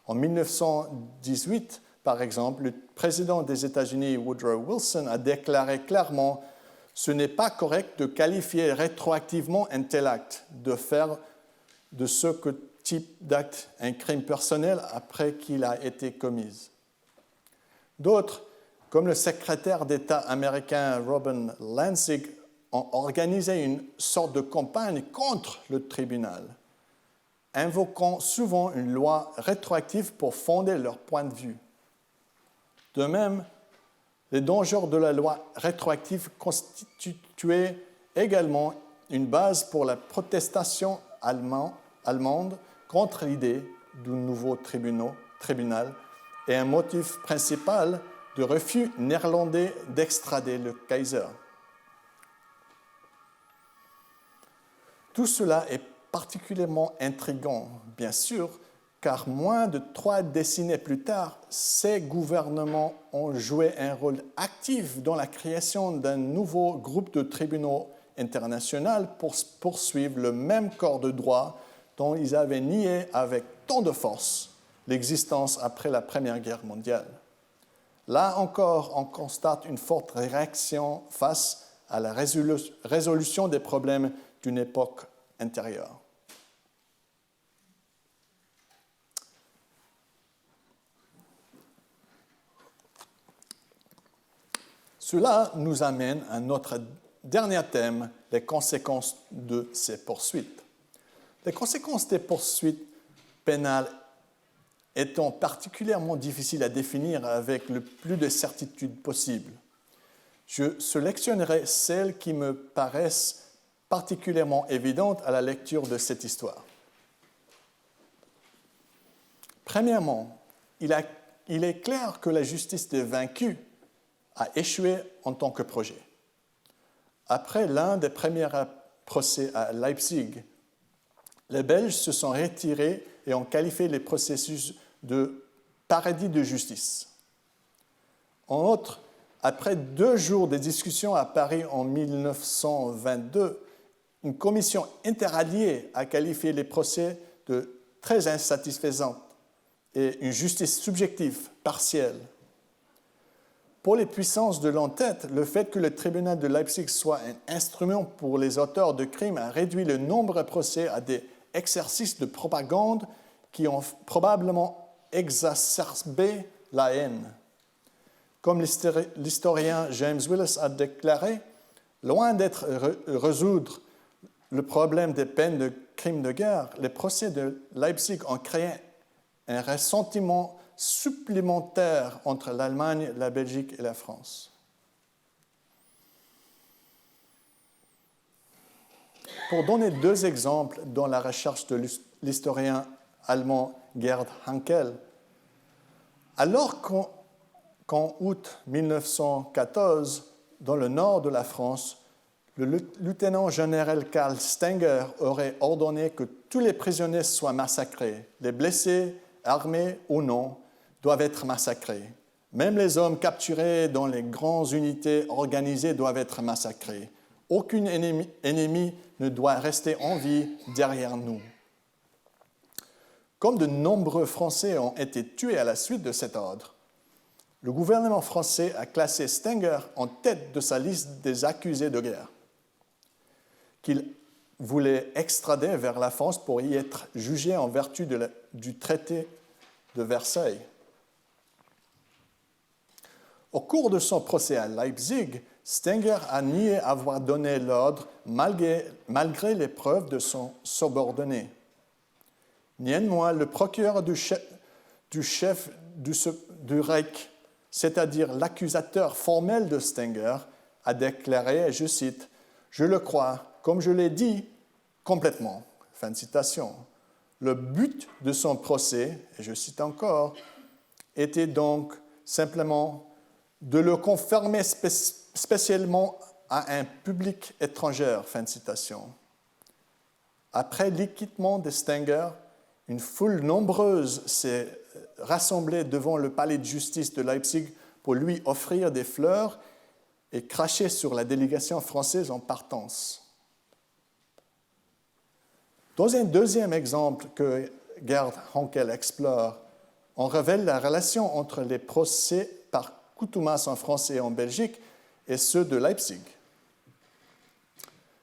S2: En 1918, par exemple, le président des États-Unis, Woodrow Wilson, a déclaré clairement « Ce n'est pas correct de qualifier rétroactivement un tel acte, de faire de ce type d'acte un crime personnel après qu'il a été commis. » D'autres, comme le secrétaire d'État américain Robin Lansing, ont organisé une sorte de campagne contre le tribunal, invoquant souvent une loi rétroactive pour fonder leur point de vue. De même, les dangers de la loi rétroactive constituaient également une base pour la protestation allemande contre l'idée du nouveau tribunal et un motif principal du refus néerlandais d'extrader le Kaiser. Tout cela est particulièrement intriguant, bien sûr, car moins de 3 décennies plus tard, ces gouvernements ont joué un rôle actif dans la création d'un nouveau groupe de tribunaux internationaux pour poursuivre le même corps de droit dont ils avaient nié avec tant de force l'existence après la Première Guerre mondiale. Là encore, on constate une forte réaction face à la résolution des problèmes d'une époque antérieure. Cela nous amène à notre dernier thème, les conséquences de ces poursuites. Les conséquences des poursuites pénales étant particulièrement difficiles à définir avec le plus de certitude possible, je sélectionnerai celles qui me paraissent particulièrement évidentes à la lecture de cette histoire. Premièrement, il est clair que la justice des vaincus a échoué en tant que projet. Après l'un des premiers procès à Leipzig, les Belges se sont retirés et ont qualifié les processus de paradis de justice. En outre, après 2 jours de discussions à Paris en 1922, une commission interalliée a qualifié les procès de très insatisfaisants et une justice subjective, partielle. Pour les puissances de l'entête, le fait que le tribunal de Leipzig soit un instrument pour les auteurs de crimes a réduit le nombre de procès à des exercices de propagande qui ont probablement exacerbé la haine. Comme l'historien James Willis a déclaré, loin d'être résoudre le problème des peines de crimes de guerre, les procès de Leipzig ont créé un ressentiment supplémentaire entre l'Allemagne, la Belgique et la France. Pour donner 2 exemples dans la recherche de l'historien allemand Gerd Hankel, alors qu'en août 1914, dans le nord de la France, le lieutenant-général Karl Stenger aurait ordonné que tous les prisonniers soient massacrés. Les blessés, armés ou non, doivent être massacrés. Même les hommes capturés dans les grandes unités organisées doivent être massacrés. Aucun ennemi ne doit rester en vie derrière nous. Comme de nombreux Français ont été tués à la suite de cet ordre, le gouvernement français a classé Stenger en tête de sa liste des accusés de guerre, qu'il voulait extrader vers la France pour y être jugé en vertu du traité de Versailles. Au cours de son procès à Leipzig, Stenger a nié avoir donné l'ordre malgré les preuves de son subordonné. Néanmoins, le procureur du chef du Reich, c'est-à-dire l'accusateur formel de Stenger, a déclaré, et je cite, « Je le crois, comme je l'ai dit, complètement. » Fin de citation. Le but de son procès, et je cite encore, était donc simplement de le confirmer spécialement à un public étranger. Fin de citation. Après l'acquittement de Stenger, une foule nombreuse s'est rassemblée devant le palais de justice de Leipzig pour lui offrir des fleurs et cracher sur la délégation française en partance. Dans un deuxième exemple que Gerd Henkel explore, on révèle la relation entre les procès par contumace en France et en Belgique et ceux de Leipzig.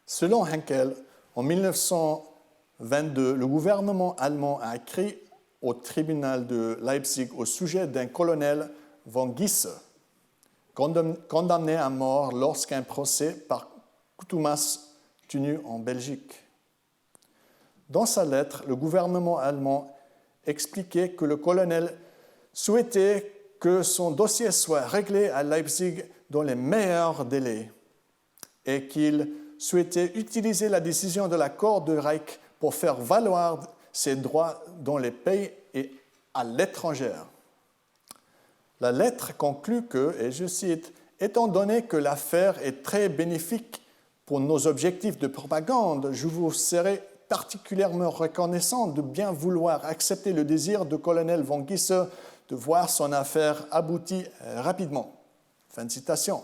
S2: Selon Henkel, en 1922, le gouvernement allemand a écrit au tribunal de Leipzig au sujet d'un colonel von Gisse, condamné à mort lorsqu'un procès par contumace tenu en Belgique. Dans sa lettre, le gouvernement allemand expliquait que le colonel souhaitait que son dossier soit réglé à Leipzig dans les meilleurs délais et qu'il souhaitait utiliser la décision de la Cour du Reich pour faire valoir ses droits dans les pays et à l'étranger. La lettre conclut que, et je cite, « Étant donné que l'affaire est très bénéfique pour nos objectifs de propagande, je vous serai particulièrement reconnaissant de bien vouloir accepter le désir du colonel von Gisse de voir son affaire aboutie rapidement. » Fin de citation.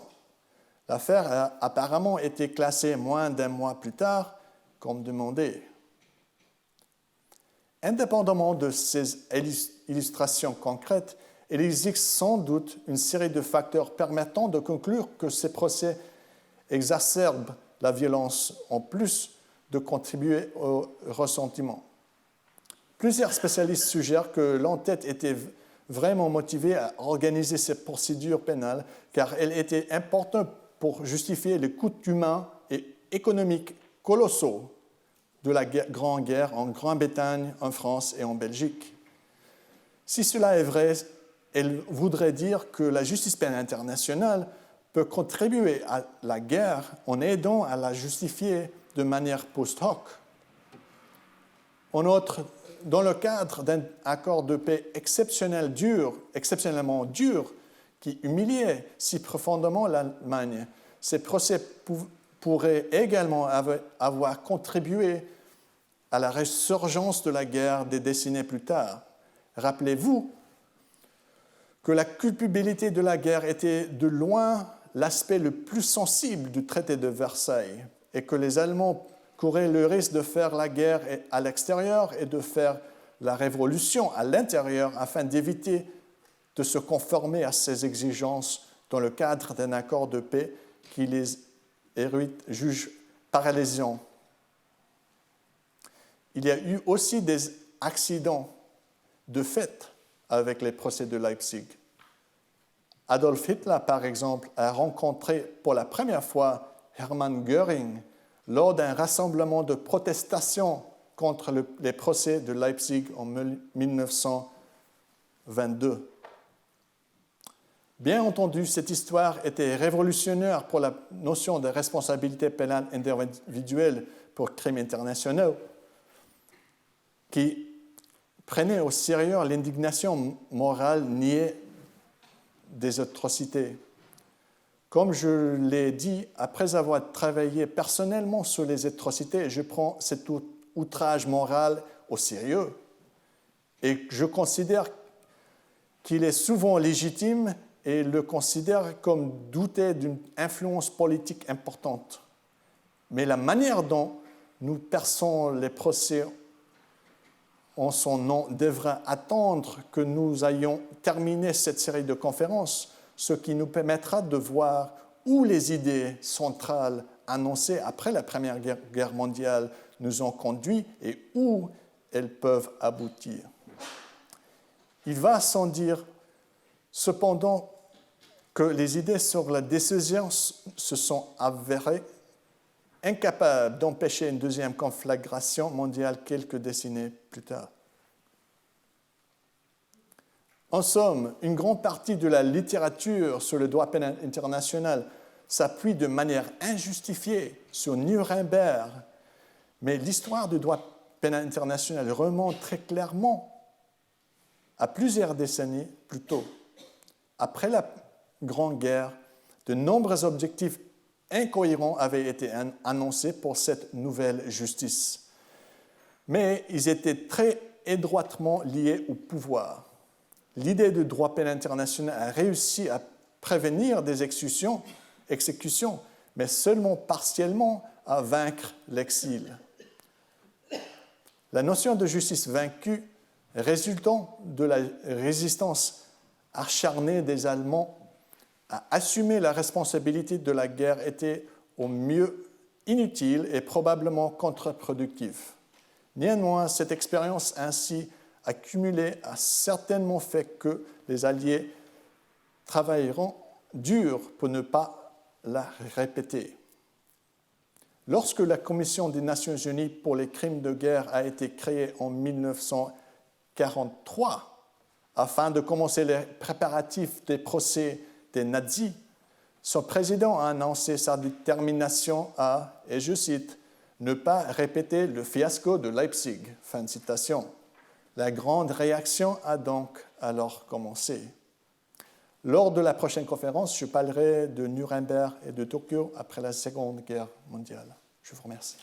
S2: L'affaire a apparemment été classée moins d'un mois plus tard, comme demandé. Indépendamment de ces illustrations concrètes, il existe sans doute une série de facteurs permettant de conclure que ces procès exacerbent la violence en plus de contribuer au ressentiment. Plusieurs spécialistes suggèrent que l'entête était vraiment motivée à organiser ces procédures pénales car elle était importante pour justifier les coûts humains et économiques colossaux de la Grande Guerre en Grande-Bretagne, en France et en Belgique. Si cela est vrai, elle voudrait dire que la justice pénale internationale peut contribuer à la guerre en aidant à la justifier de manière post-hoc. En outre, dans le cadre d'un accord de paix exceptionnellement dur, qui humiliait si profondément l'Allemagne, ces procès pourraient également avoir contribué à la résurgence de la guerre des décennies plus tard. Rappelez-vous que la culpabilité de la guerre était de loin l'aspect le plus sensible du traité de Versailles et que les Allemands couraient le risque de faire la guerre à l'extérieur et de faire la révolution à l'intérieur afin d'éviter de se conformer à ces exigences dans le cadre d'un accord de paix qui les érudits jugent paralysants. Il y a eu aussi des accidents de fait avec les procès de Leipzig. Adolf Hitler, par exemple, a rencontré pour la première fois Hermann Göring lors d'un rassemblement de protestation contre les procès de Leipzig en 1922. Bien entendu, cette histoire était révolutionnaire pour la notion de responsabilité pénale individuelle pour crimes internationaux, qui prenait au sérieux l'indignation morale niée des atrocités. Comme je l'ai dit, après avoir travaillé personnellement sur les atrocités, je prends cet outrage moral au sérieux et je considère qu'il est souvent légitime et le considère comme douté d'une influence politique importante. Mais la manière dont nous perçons les procès en son nom devra attendre que nous ayons terminé cette série de conférences, ce qui nous permettra de voir où les idées centrales annoncées après la Première Guerre mondiale nous ont conduits et où elles peuvent aboutir. Il va sans dire, cependant, que les idées sur la décision se sont avérées incapables d'empêcher une deuxième conflagration mondiale quelques décennies plus tard. En somme, une grande partie de la littérature sur le droit pénal international s'appuie de manière injustifiée sur Nuremberg, mais l'histoire du droit pénal international remonte très clairement à plusieurs décennies plus tôt. Après la Grande Guerre, de nombreux objectifs incohérents avaient été annoncés pour cette nouvelle justice, mais ils étaient très étroitement liés au pouvoir. L'idée du droit pénal international a réussi à prévenir des exécutions, mais seulement partiellement à vaincre l'exil. La notion de justice vaincue, résultant de la résistance acharnée des Allemands à assumer la responsabilité de la guerre, était au mieux inutile et probablement contre-productive. Néanmoins, cette expérience ainsi accumulée a certainement fait que les Alliés travailleront dur pour ne pas la répéter. Lorsque la Commission des Nations Unies pour les crimes de guerre a été créée en 1943, afin de commencer les préparatifs des procès des nazis, son président a annoncé sa détermination à, et je cite, « ne pas répéter le fiasco de Leipzig ». Fin de citation. La grande réaction a donc alors commencé. Lors de la prochaine conférence, je parlerai de Nuremberg et de Tokyo après la Seconde Guerre mondiale. Je vous remercie.